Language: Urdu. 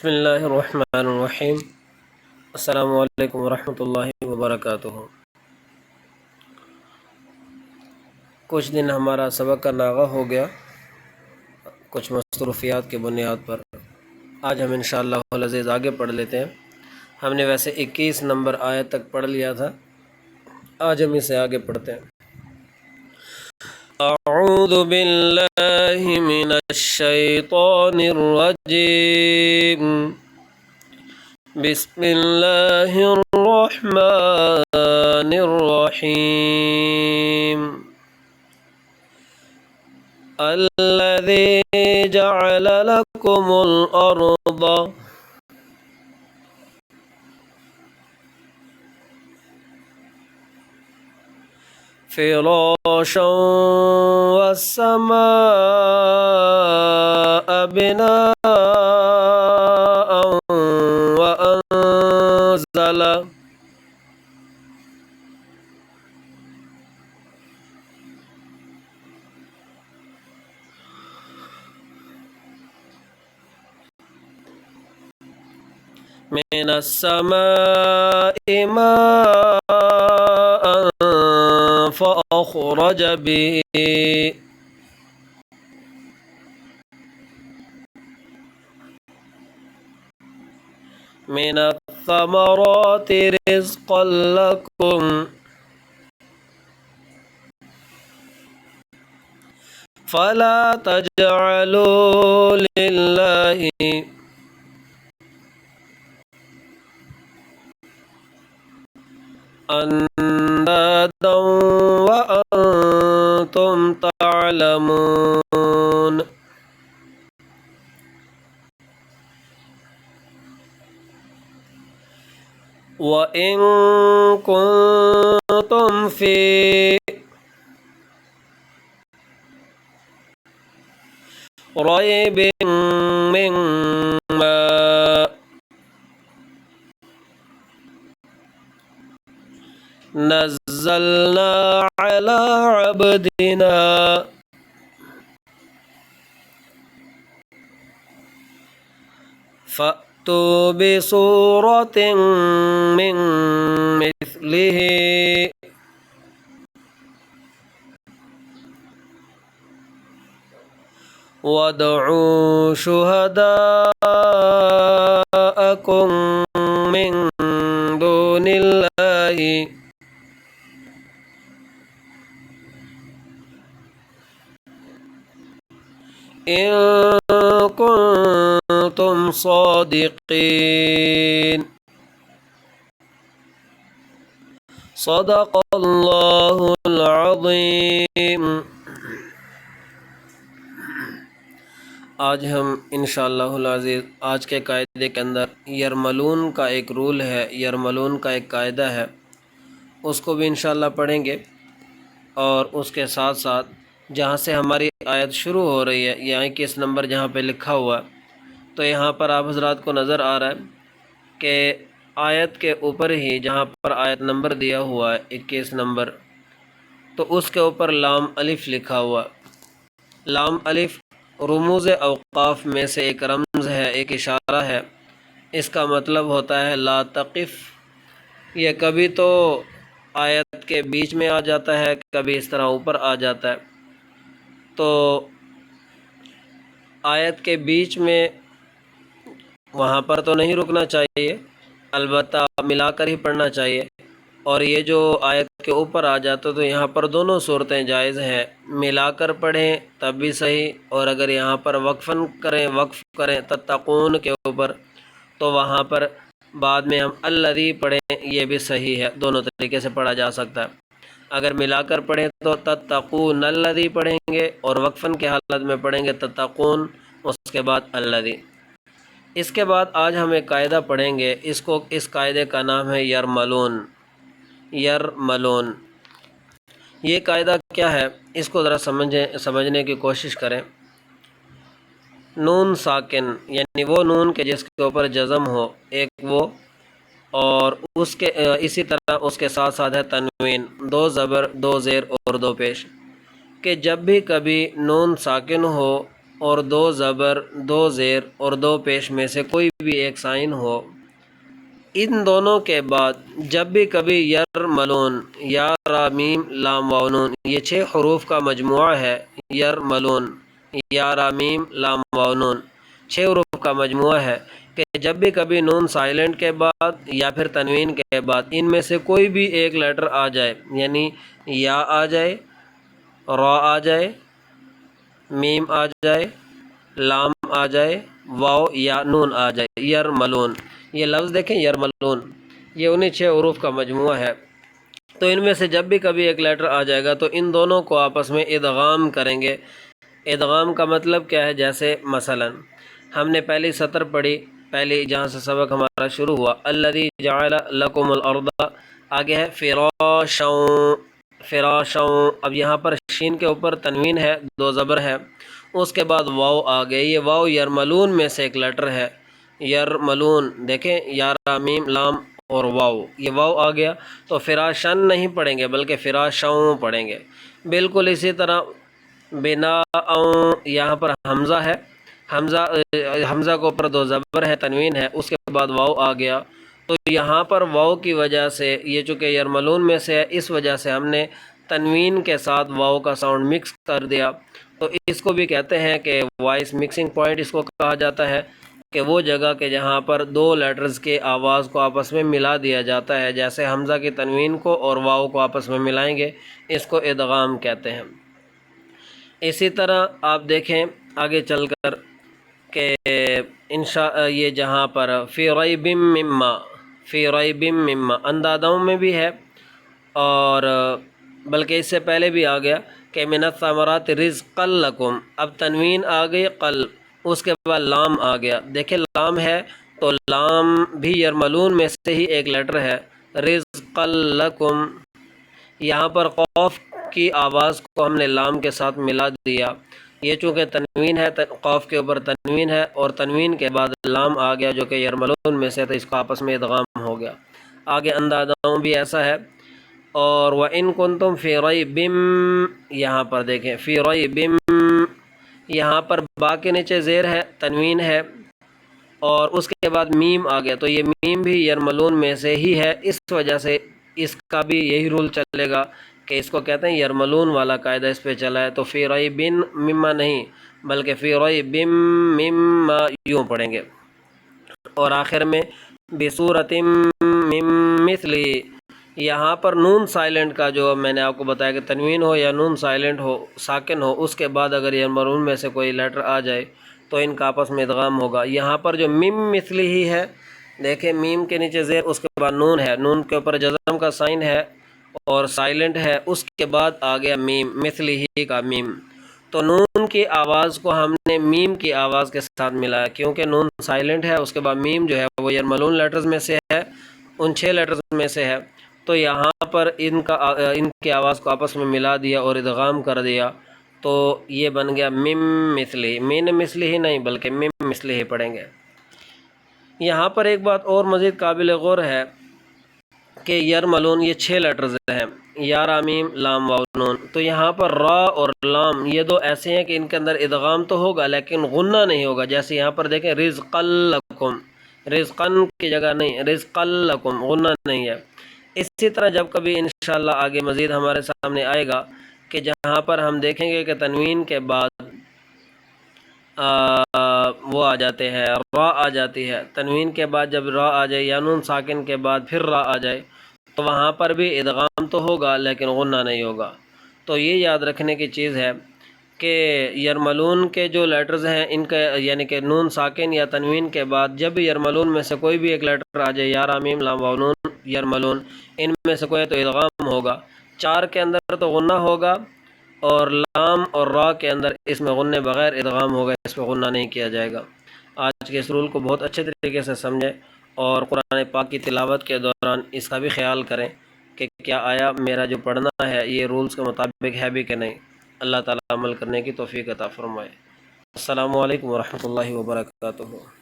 بسم اللہ الرحمن الرحیم۔ السلام علیکم ورحمۃ اللہ وبرکاتہ۔ کچھ دن ہمارا سبق کا ناغہ ہو گیا کچھ مصروفیات کی بنیاد پر۔ آج ہم انشاءاللہ العزیز آگے پڑھ لیتے ہیں۔ ہم نے ویسے 21 نمبر آیت تک پڑھ لیا تھا، آج ہم اسے آگے پڑھتے ہیں۔ اعوذ باللہ من الشیطان الرجیم، بسم اللہ الرحمن الرحیم۔ الذی جعل لکم الارض فراشا والسماء بناء من السماء ماء فأخرج به من الثمرات رزقا لكم فلا تجعلوا لله اندادا وانتم تعلمون۔ وَإِن كُنتم فِي رَيْبٍ مِّمَّا نَزَّلْنَا عَلَى عَبْدِنَا فَأْتُوا بِسُورَةٍ مِّن مِّثْلِهِ وَادْعُوا شُهَدَاءَكُم مِّن دُونِ اللَّهِ إِن كُنتُمْ صَادِقِينَ۔ صدق اللہ العظیم۔ آج ہم انشاءاللہ العزیز آج کے قاعدے کے اندر یرملون کا ایک رول ہے، یرملون کا ایک قاعدہ ہے، اس کو بھی انشاءاللہ پڑھیں گے، اور اس کے ساتھ ساتھ جہاں سے ہماری آیت شروع ہو رہی ہے، یعنی کہ اس نمبر جہاں پہ لکھا ہوا ہے، تو یہاں پر آپ حضرات کو نظر آ رہا ہے کہ آیت کے اوپر ہی جہاں پر آیت نمبر دیا ہوا ہے 21 نمبر، تو اس کے اوپر لام الف لکھا ہوا۔ لام الف رموز اوقاف میں سے ایک رمز ہے، ایک اشارہ ہے۔ اس کا مطلب ہوتا ہے لا تقف۔ یہ کبھی تو آیت کے بیچ میں آ جاتا ہے، کبھی اس طرح اوپر آ جاتا ہے، تو آیت کے بیچ میں وہاں پر تو نہیں رکنا چاہیے، البتہ ملا کر ہی پڑھنا چاہیے، اور یہ جو آیت کے اوپر آ جاتا تو یہاں پر دونوں صورتیں جائز ہیں، ملا کر پڑھیں تب بھی صحیح، اور اگر یہاں پر وقف کریں تتقون کے اوپر تو وہاں پر بعد میں ہم الذی پڑھیں، یہ بھی صحیح ہے، دونوں طریقے سے پڑھا جا سکتا ہے۔ اگر ملا کر پڑھیں تو تتقون الذی پڑھیں گے، اور وقفن کے حالت میں پڑھیں گے تتقون، اس کے بعد الذی۔ اس کے بعد آج ہم ایک قاعدہ پڑھیں گے، اس قاعدے کا نام ہے یرملون۔ یرملون یہ قاعدہ کیا ہے، اس کو ذرا سمجھنے کی کوشش کریں۔ نون ساکن یعنی وہ نون کے جس کے اوپر جزم ہو، ایک وہ، اور اس کے اسی طرح اس کے ساتھ ساتھ ہے تنوین، 2 زبر 2 زیر اور 2 پیش، کہ جب بھی کبھی نون ساکن ہو اور 2 زبر 2 زیر اور 2 پیش میں سے کوئی بھی ایک سائن ہو، ان دونوں کے بعد جب بھی کبھی یرملون یا را میم لام واو نون، یہ 6 حروف کا مجموعہ ہے، یرملون یا را میم لام واو نون 6 حروف کا مجموعہ ہے کہ جب بھی کبھی نون سائلنٹ کے بعد یا پھر تنوین کے بعد ان میں سے کوئی بھی ایک لیٹر آ جائے، یعنی یا آ جائے، را آ جائے، میم آ جائے، لام آ جائے، واو یا نون آ جائے، یرملون، یہ لفظ دیکھیں یرملون، یہ انہی 6 حروف کا مجموعہ ہے۔ تو ان میں سے جب بھی کبھی ایک لیٹر آ جائے گا تو ان دونوں کو آپس میں ادغام کریں گے۔ ادغام کا مطلب کیا ہے؟ جیسے مثلا ہم نے پہلی سطر پڑھی، پہلی جہاں سے سبق ہمارا شروع ہوا، الذی جعل لکم الارض، آگے ہے فراشا، فراشا، اب یہاں پر شین کے اوپر تنوین ہے، 2 زبر ہے، اس کے بعد واو آ گئی، یہ واو یرملون میں سے ایک لیٹر ہے، یرملون، دیکھیں یا میم لام اور واو، یہ واو آ گیا تو فراشن نہیں پڑھیں گے بلکہ فراشوں پڑھیں گے۔ بالکل اسی طرح بنا، یہاں پر حمزہ ہے، حمزہ کے اوپر 2 زبر ہے، تنوین ہے، اس کے بعد واو آ گیا، تو یہاں پر واو کی وجہ سے، یہ چونکہ یرملون میں سے ہے اس وجہ سے ہم نے تنوین کے ساتھ واو کا ساؤنڈ مکس کر دیا، تو اس کو بھی کہتے ہیں کہ وائس مکسنگ پوائنٹ اس کو کہا جاتا ہے، کہ وہ جگہ کہ جہاں پر 2 لیٹرز کے آواز کو آپس میں ملا دیا جاتا ہے، جیسے حمزہ کی تنوین کو اور واو کو آپس میں ملائیں گے، اس کو ادغام کہتے ہیں۔ اسی طرح آپ دیکھیں آگے چل کر کہ یہ جہاں پر فی ریب مما، فی ریب مما اندادوں میں بھی ہے، اور بلکہ اس سے پہلے بھی آ گیا کہ من الثمرات رزقا لکم، اب تنوین آ گئی قلب، اس کے بعد لام آ گیا، دیکھیں لام ہے تو لام بھی یرملون میں سے ہی ایک لیٹر ہے، رزقا لکم، یہاں پر قوف کی آواز کو ہم نے لام کے ساتھ ملا دیا، یہ چونکہ تنوین ہے، قوف کے اوپر تنوین ہے اور تنوین کے بعد لام آ گیا جو کہ یرملون میں سے، تو اس کو آپس میں ادغام ہو گیا۔ آگے اندادوں بھی ایسا ہے، اور وَإِن كُنتُمْ فِي رَيْبٍ، یہاں پر دیکھیں فی رَيْبٍ، یہاں پر با کے نیچے زیر ہے، تنوین ہے، اور اس کے بعد میم آ گیا، تو یہ میم بھی یرملون میں سے ہی ہے، اس وجہ سے اس کا بھی یہی رول چلے گا کہ اس کو کہتے ہیں یرملون والا قاعدہ اس پہ چلا ہے، تو فی ریبن مما نہیں بلکہ فی ریبم مما یوں پڑھیں گے۔ اور آخر میں بصورت من مثلی، یہاں پر نون سائلنٹ کا جو میں نے آپ کو بتایا کہ تنوین ہو یا نون سائلنٹ ہو، ساکن ہو، اس کے بعد اگر یرملون میں سے کوئی لیٹر آ جائے تو ان کا آپس میں ادغام ہوگا۔ یہاں پر جو مم مثلی ہی ہے، دیکھیں میم کے نیچے زیر، اس کے بعد نون ہے، نون کے اوپر جزم کا سائن ہے اور سائلنٹ ہے، اس کے بعد آ گیا میم، مثلی ہی کا میم، تو نون کی آواز کو ہم نے میم کی آواز کے ساتھ ملایا، کیونکہ نون سائلنٹ ہے، اس کے بعد میم جو ہے وہ یرملون لیٹرز میں سے ہے، ان 6 لیٹرز میں سے ہے، تو یہاں پر ان کی آواز کو آپس میں ملا دیا اور ادغام کر دیا، تو یہ بن گیا مم مثلی، مین مثلی ہی نہیں بلکہ مم مثلی ہی پڑھیں گے۔ یہاں پر ایک بات اور مزید قابل غور ہے کہ یرملون یہ 6 لیٹرز ہیں، یا را میم لام واو نون، تو یہاں پر را اور لام یہ 2 ایسے ہیں کہ ان کے اندر ادغام تو ہوگا لیکن غنہ نہیں ہوگا، جیسے یہاں پر دیکھیں رزقا لکم، رزقن کی جگہ نہیں، رزقا لکم، غنہ نہیں ہے۔ اسی طرح جب کبھی انشاءاللہ آگے مزید ہمارے سامنے آئے گا کہ جہاں پر ہم دیکھیں گے کہ تنوین کے بعد وہ آ جاتے ہیں، را آ جاتی ہے، تنوین کے بعد جب را آ جائے یا نون ساکن کے بعد پھر را آ جائے تو وہاں پر بھی ادغام تو ہوگا لیکن غنہ نہیں ہوگا۔ تو یہ یاد رکھنے کی چیز ہے کہ یرملون کے جو لیٹرز ہیں ان کا، یعنی کہ نون ساکن یا تنوین کے بعد جب یرملون میں سے کوئی بھی ایک لیٹر آ جائے، یا را میم لام واو نون یرملون، ان میں سے کوئی تو ادغام ہوگا، 4 کے اندر تو غنہ ہوگا اور لام اور را کے اندر اس میں غنہ بغیر ادغام ہوگا، اس پہ غنہ نہیں کیا جائے گا۔ آج کے اس رول کو بہت اچھے طریقے سے سمجھیں اور قرآن پاک کی تلاوت کے دوران اس کا بھی خیال کریں کہ کیا آیا میرا جو پڑھنا ہے یہ رولز کے مطابق ہے بھی کہ نہیں۔ اللہ تعالیٰ عمل کرنے کی توفیق عطا فرمائے۔ السلام علیکم ورحمۃ اللہ وبرکاتہ۔